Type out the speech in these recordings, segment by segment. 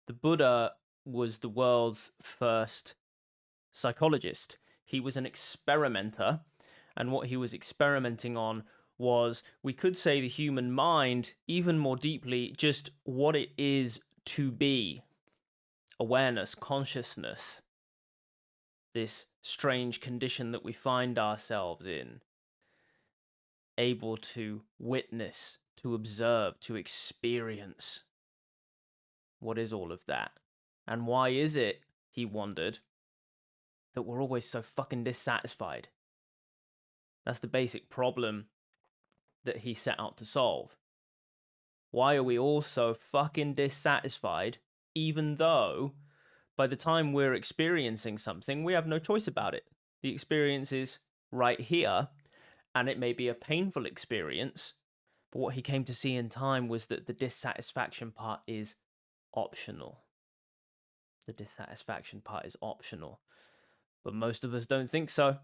The Buddha was the world's first psychologist. He was an experimenter, and what he was experimenting on was, we could say, the human mind, even more deeply, just what it is to be. Awareness, consciousness, this strange condition that we find ourselves in, able to witness, to observe, to experience. What is all of that? And why is it, he wondered, that we're always so fucking dissatisfied? That's the basic problem that he set out to solve. Why are we all so fucking dissatisfied, even though by the time we're experiencing something, we have no choice about it? The experience is right here, and it may be a painful experience, but what he came to see in time was that the dissatisfaction part is optional. The dissatisfaction part is optional. But most of us don't think so.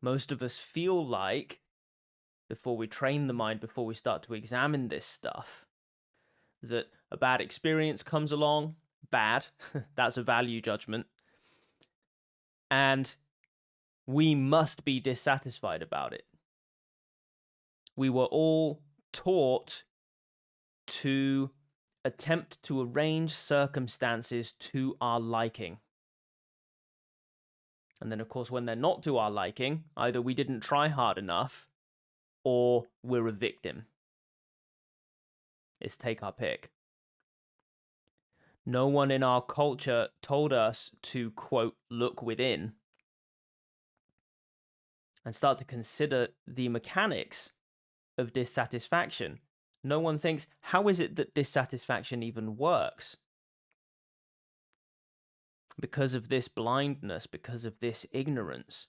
Most of us feel like, before we train the mind, before we start to examine this stuff, that a bad experience comes along, bad, that's a value judgment, and we must be dissatisfied about it. We were all taught to attempt to arrange circumstances to our liking. And then, of course, when they're not to our liking, either we didn't try hard enough or we're a victim. It's take our pick. No one in our culture told us to, quote, look within and start to consider the mechanics of dissatisfaction. No one thinks, how is it that dissatisfaction even works? Because of this blindness, because of this ignorance,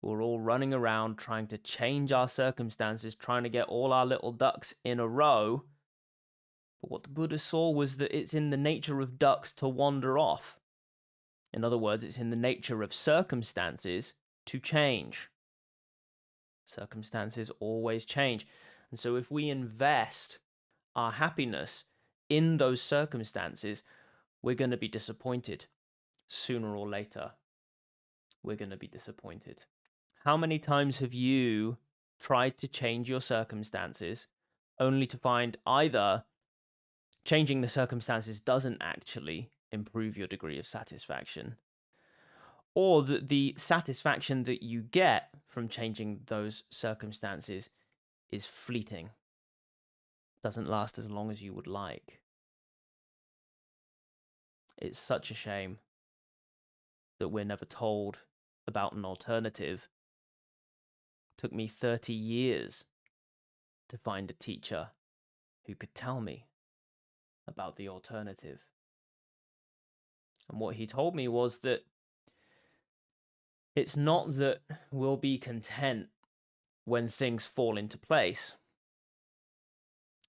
we're all running around trying to change our circumstances, trying to get all our little ducks in a row. But what the Buddha saw was that it's in the nature of ducks to wander off. In other words, it's in the nature of circumstances to change. Circumstances always change. And so if we invest our happiness in those circumstances, we're going to be disappointed. Sooner or later, we're going to be disappointed. How many times have you tried to change your circumstances only to find either changing the circumstances doesn't actually improve your degree of satisfaction, or that the satisfaction that you get from changing those circumstances is fleeting, doesn't last as long as you would like? It's such a shame that we're never told about an alternative. It took me 30 years to find a teacher who could tell me about the alternative. And what he told me was that it's not that we'll be content when things fall into place.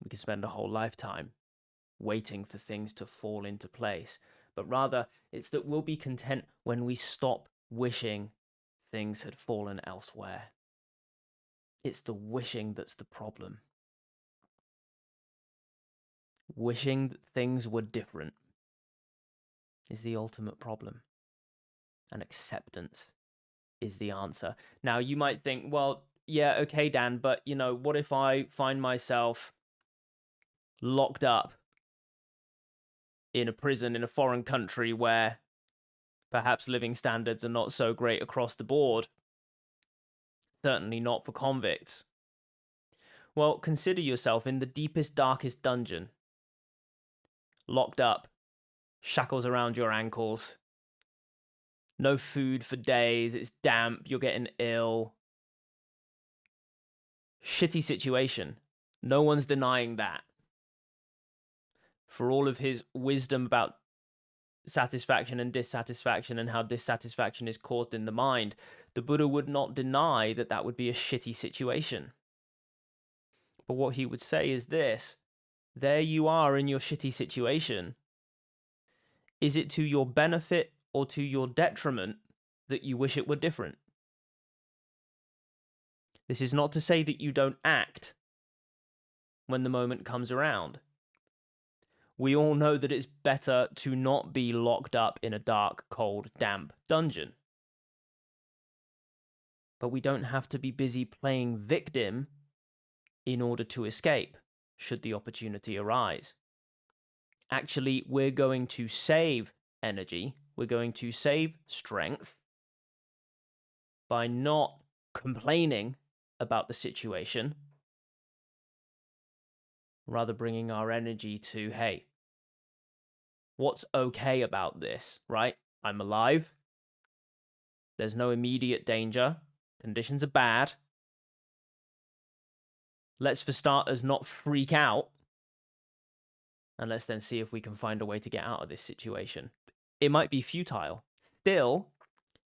We can spend a whole lifetime waiting for things to fall into place, but rather it's that we'll be content when we stop wishing things had fallen elsewhere. It's the wishing that's the problem. Wishing that things were different is the ultimate problem. And acceptance is the answer. Now, you might think, well, yeah, okay, Dan, but, what if I find myself locked up in a prison in a foreign country where perhaps living standards are not so great across the board? Certainly not for convicts. Well, consider yourself in the deepest, darkest dungeon, locked up, shackles around your ankles, no food for days, it's damp, you're getting ill. Shitty situation. No one's denying that. For all of his wisdom about satisfaction and dissatisfaction and how dissatisfaction is caused in the mind, the Buddha would not deny that that would be a shitty situation. But what he would say is this: there you are in your shitty situation. Is it to your benefit or to your detriment that you wish it were different? This is not to say that you don't act when the moment comes around. We all know that it's better to not be locked up in a dark, cold, damp dungeon. But we don't have to be busy playing victim in order to escape, should the opportunity arise. Actually, we're going to save energy, we're going to save strength by not complaining about the situation, rather bringing our energy to, hey, what's okay about this, right? I'm alive. There's no immediate danger. Conditions are bad. Let's, for starters, not freak out. And let's then see if we can find a way to get out of this situation. It might be futile. Still,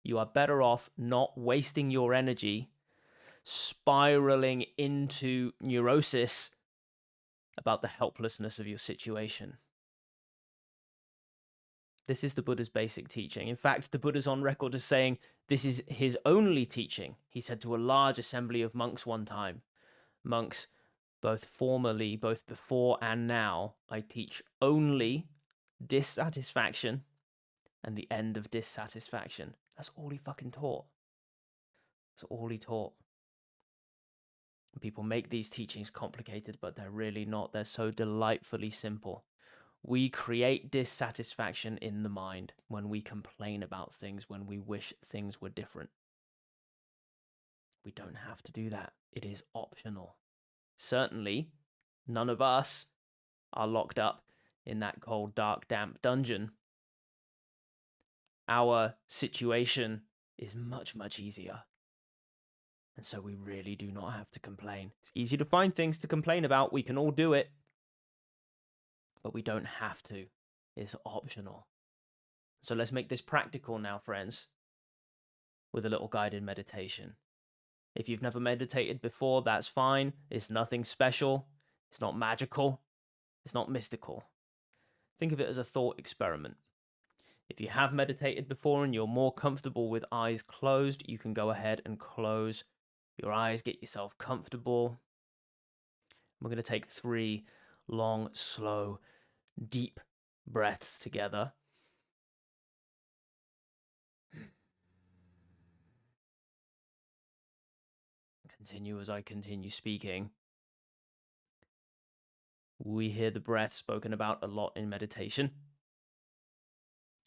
you are better off not wasting your energy spiraling into neurosis about the helplessness of your situation. This is the Buddha's basic teaching. In fact, the Buddha's on record as saying this is his only teaching. He said to a large assembly of monks one time, monks, both formerly, both before and now, I teach only dissatisfaction and the end of dissatisfaction. That's all he fucking taught. That's all he taught. People make these teachings complicated, but they're really not. They're so delightfully simple. We create dissatisfaction in the mind when we complain about things, when we wish things were different. We don't have to do that. It is optional. Certainly, none of us are locked up in that cold, dark, damp dungeon. Our situation is much, much easier. And so we really do not have to complain. It's easy to find things to complain about. We can all do it. But we don't have to. It's optional. So let's make this practical now, friends, with a little guided meditation. If you've never meditated before, that's fine. It's nothing special. It's not magical. It's not mystical. Think of it as a thought experiment. If you have meditated before and you're more comfortable with eyes closed, you can go ahead and close your eyes, get yourself comfortable. We're going to take 3 long, slow, deep breaths together. Continue as I continue speaking. We hear the breath spoken about a lot in meditation.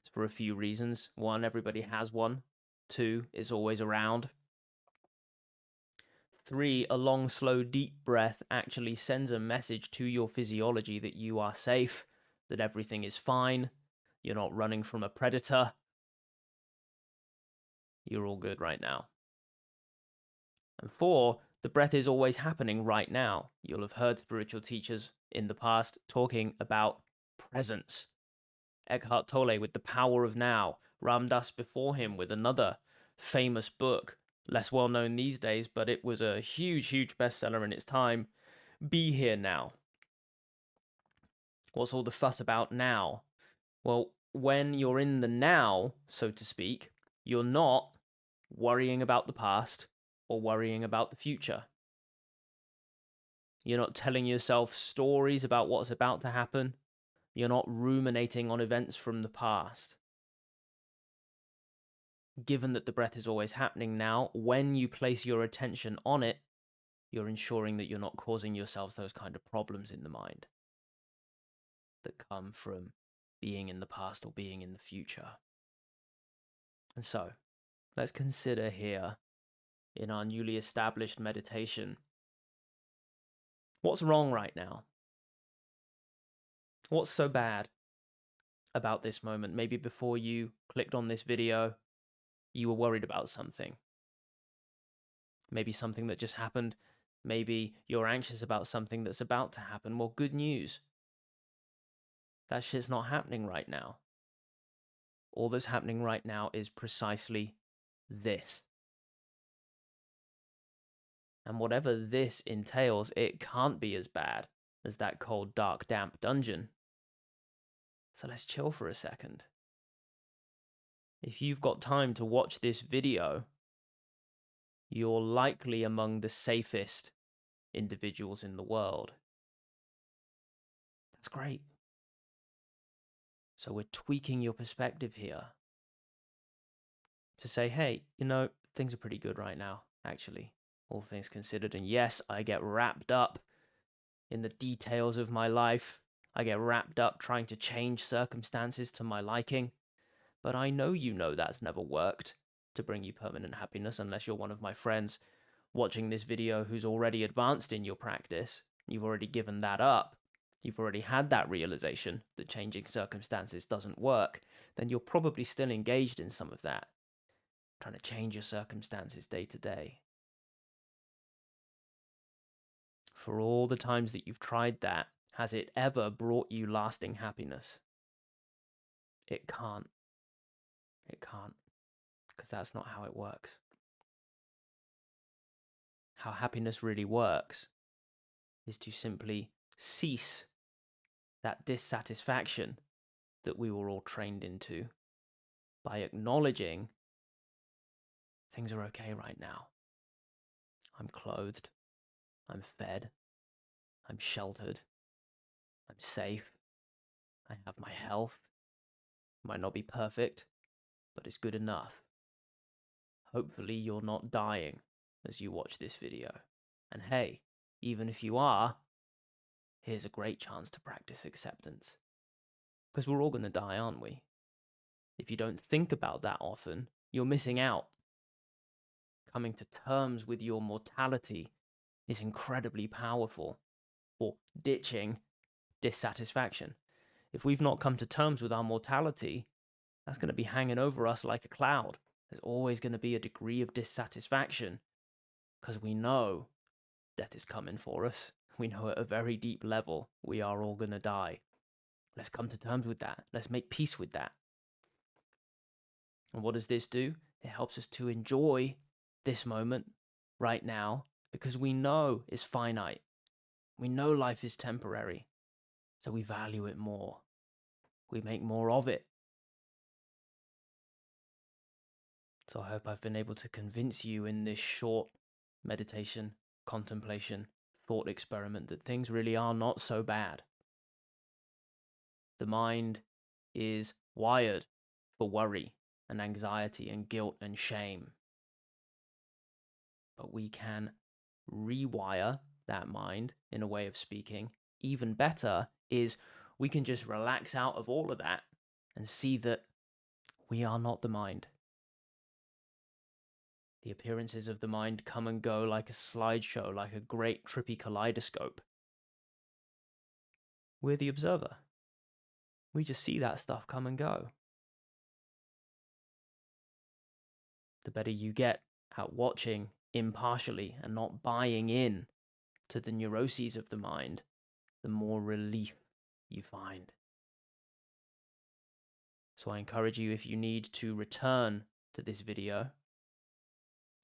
It's for a few reasons. 1, everybody has one. 2, it's always around. 3, a long, slow, deep breath actually sends a message to your physiology that you are safe, that everything is fine, you're not running from a predator. You're all good right now. And 4, the breath is always happening right now. You'll have heard spiritual teachers in the past talking about presence. Eckhart Tolle with The Power of Now, Ram Dass before him with another famous book, less well known these days, but it was a huge, huge bestseller in its time, Be Here Now. What's all the fuss about now? Well, when you're in the now, so to speak, you're not worrying about the past or worrying about the future. You're not telling yourself stories about what's about to happen. You're not ruminating on events from the past. Given that the breath is always happening now, when you place your attention on it, you're ensuring that you're not causing yourselves those kind of problems in the mind that come from being in the past or being in the future. And so, let's consider here, in our newly established meditation, what's wrong right now? What's so bad about this moment? Maybe before you clicked on this video, you were worried about something. Maybe something that just happened. Maybe you're anxious about something that's about to happen. Well, good news. That shit's not happening right now. All that's happening right now is precisely this. And whatever this entails, it can't be as bad as that cold, dark, damp dungeon. So let's chill for a second. If you've got time to watch this video, you're likely among the safest individuals in the world. That's great. So we're tweaking your perspective here to say, hey, things are pretty good right now, actually, all things considered. And yes, I get wrapped up in the details of my life. I get wrapped up trying to change circumstances to my liking. But I know that's never worked to bring you permanent happiness unless you're one of my friends watching this video who's already advanced in your practice. You've already given that up. You've already had that realization that changing circumstances doesn't work. Then you're probably still engaged in some of that, trying to change your circumstances day to day. For all the times that you've tried that, has it ever brought you lasting happiness? It can't. It can't, because that's not how it works. How happiness really works is to simply cease that dissatisfaction that we were all trained into by acknowledging things are okay right now. I'm clothed, I'm fed, I'm sheltered, I'm safe, I have my health. Might not be perfect, but it's good enough. Hopefully you're not dying as you watch this video. And hey, even if you are, here's a great chance to practice acceptance. Because we're all going to die, aren't we? If you don't think about that often, you're missing out. Coming to terms with your mortality is incredibly powerful for ditching dissatisfaction. If we've not come to terms with our mortality, that's going to be hanging over us like a cloud. There's always going to be a degree of dissatisfaction because we know death is coming for us. We know at a very deep level we are all going to die. Let's come to terms with that. Let's make peace with that. And what does this do? It helps us to enjoy this moment right now because we know it's finite. We know life is temporary. So we value it more. We make more of it. So I hope I've been able to convince you in this short meditation, contemplation, thought experiment that things really are not so bad. The mind is wired for worry and anxiety and guilt and shame. But we can rewire that mind, in a way of speaking. Even better is we can just relax out of all of that and see that we are not the mind. The appearances of the mind come and go like a slideshow, like a great trippy kaleidoscope. We're the observer. We just see that stuff come and go. The better you get at watching impartially and not buying in to the neuroses of the mind, the more relief you find. So I encourage you, if you need to return to this video,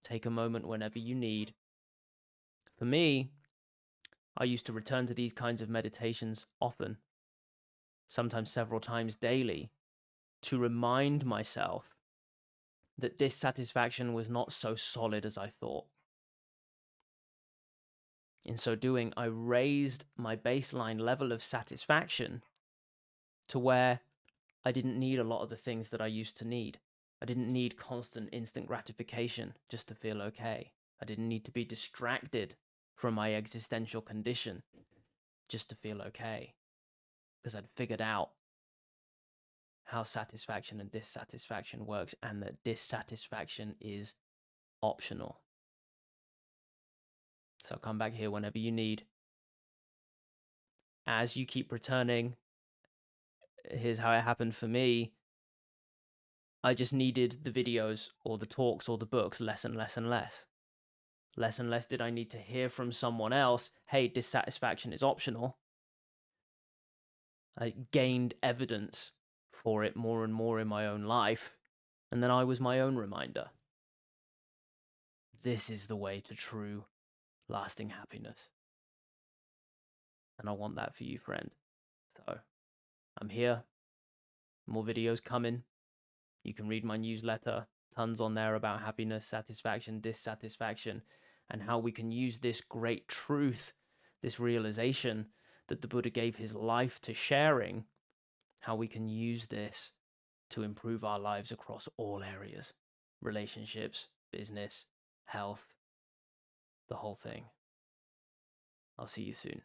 take a moment whenever you need. For me, I used to return to these kinds of meditations often, sometimes several times daily, to remind myself that dissatisfaction was not so solid as I thought. In so doing, I raised my baseline level of satisfaction to where I didn't need a lot of the things that I used to need. I didn't need constant instant gratification just to feel okay. I didn't need to be distracted from my existential condition just to feel okay. Because I'd figured out how satisfaction and dissatisfaction works, and that dissatisfaction is optional. So come back here whenever you need. As you keep returning, here's how it happened for me. I just needed the videos or the talks or the books less and less and less. Less and less did I need to hear from someone else, hey, dissatisfaction is optional. I gained evidence for it more and more in my own life, and then I was my own reminder. This is the way to true, lasting happiness. And I want that for you, friend. So, I'm here. More videos coming. You can read my newsletter. Tons on there about happiness, satisfaction, dissatisfaction, and how we can use this great truth, this realization that the Buddha gave his life to sharing, how we can use this to improve our lives across all areas: relationships, business, health, the whole thing. I'll see you soon.